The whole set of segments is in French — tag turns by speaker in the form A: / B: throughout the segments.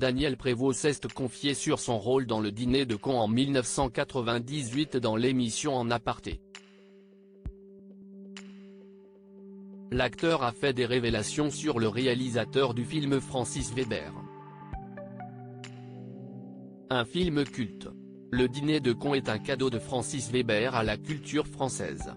A: Daniel Prévost s'est confié sur son rôle dans le Dîner de cons en 1998 dans l'émission En Aparté. L'acteur a fait des révélations sur le réalisateur du film Francis Weber. Un film culte. Le Dîner de cons est un cadeau de Francis Weber à la culture française.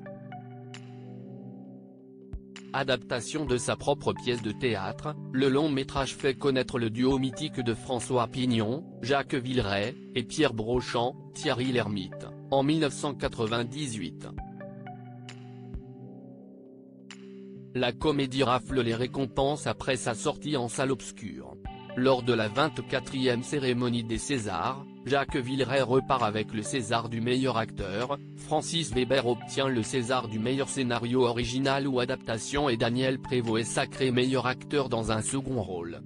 A: Adaptation de sa propre pièce de théâtre, le long métrage fait connaître le duo mythique de François Pignon, Jacques Villeray, et Pierre Brochand, Thierry Lhermitte, en 1998. La comédie rafle les récompenses après sa sortie en salle obscure. Lors de la 24e cérémonie des Césars, Jacques Villeray repart avec le César du meilleur acteur, Francis Weber obtient le César du meilleur scénario original ou adaptation et Daniel Prévost est sacré meilleur acteur dans un second rôle.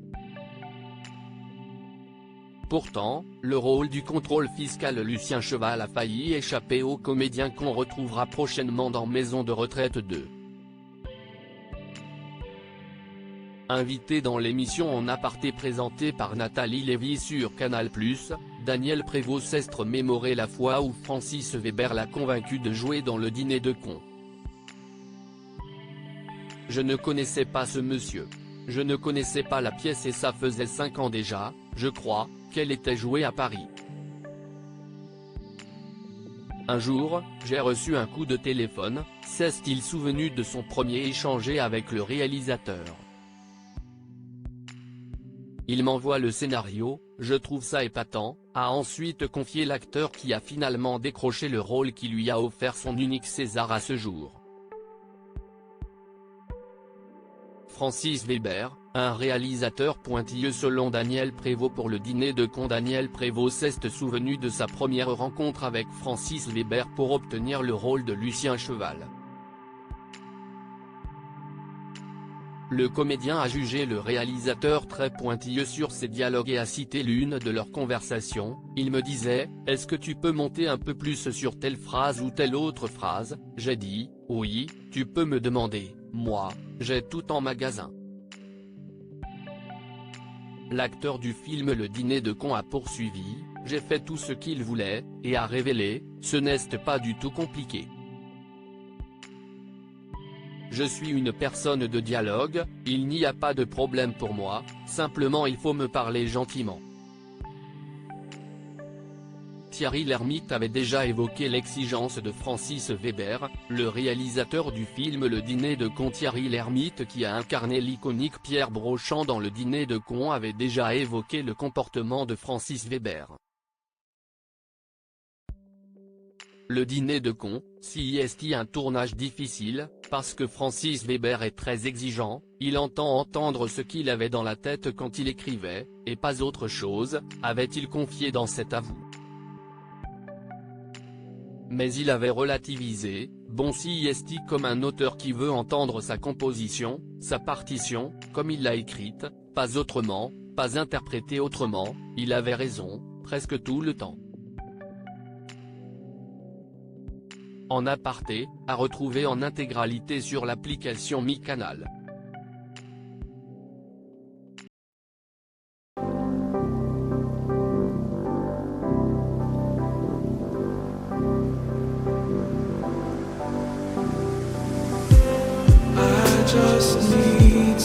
A: Pourtant, le rôle du contrôle fiscal Lucien Cheval a failli échapper au comédien qu'on retrouvera prochainement dans Maison de retraite 2. Invité dans l'émission En Aparté présentée par Nathalie Lévy sur Canal+, Daniel Prévost s'est remémoré la fois où Francis Weber l'a convaincu de jouer dans le Dîner de cons. Je ne connaissais pas ce monsieur. Je ne connaissais pas la pièce et ça faisait 5 ans déjà, je crois, qu'elle était jouée à Paris. Un jour, j'ai reçu un coup de téléphone, s'est-il souvenu de son premier échange avec le réalisateur. Il m'envoie le scénario, je trouve ça épatant, a ensuite confié l'acteur qui a finalement décroché le rôle qui lui a offert son unique César à ce jour. Francis Weber, un réalisateur pointilleux selon Daniel Prévost pour le Dîner de cons. Daniel Prévost s'est souvenu de sa première rencontre avec Francis Weber pour obtenir le rôle de Lucien Cheval. Le comédien a jugé le réalisateur très pointilleux sur ses dialogues et a cité l'une de leurs conversations, il me disait « Est-ce que tu peux monter un peu plus sur telle phrase ou telle autre phrase ?» J'ai dit « Oui, tu peux me demander, moi, j'ai tout en magasin. » L'acteur du film Le Dîner de cons a poursuivi « J'ai fait tout ce qu'il voulait, et a révélé, ce n'est pas du tout compliqué. Je suis une personne de dialogue, il n'y a pas de problème pour moi, simplement il faut me parler gentiment. » Thierry Lhermitte avait déjà évoqué l'exigence de Francis Weber, le réalisateur du film Le Dîner de cons. Thierry Lhermitte qui a incarné l'iconique Pierre Brochand dans Le Dîner de cons avait déjà évoqué le comportement de Francis Weber. Le Dîner de cons, c'est un tournage difficile, parce que Francis Weber est très exigeant, il entend entendre ce qu'il avait dans la tête quand il écrivait, et pas autre chose, avait-il confié dans cet avou. Mais il avait relativisé, bon c'est comme un auteur qui veut entendre sa composition, sa partition, comme il l'a écrite, pas autrement, pas interprétée autrement, il avait raison, presque tout le temps. En Aparté, à retrouver en intégralité sur l'application MyCanal.
B: I just need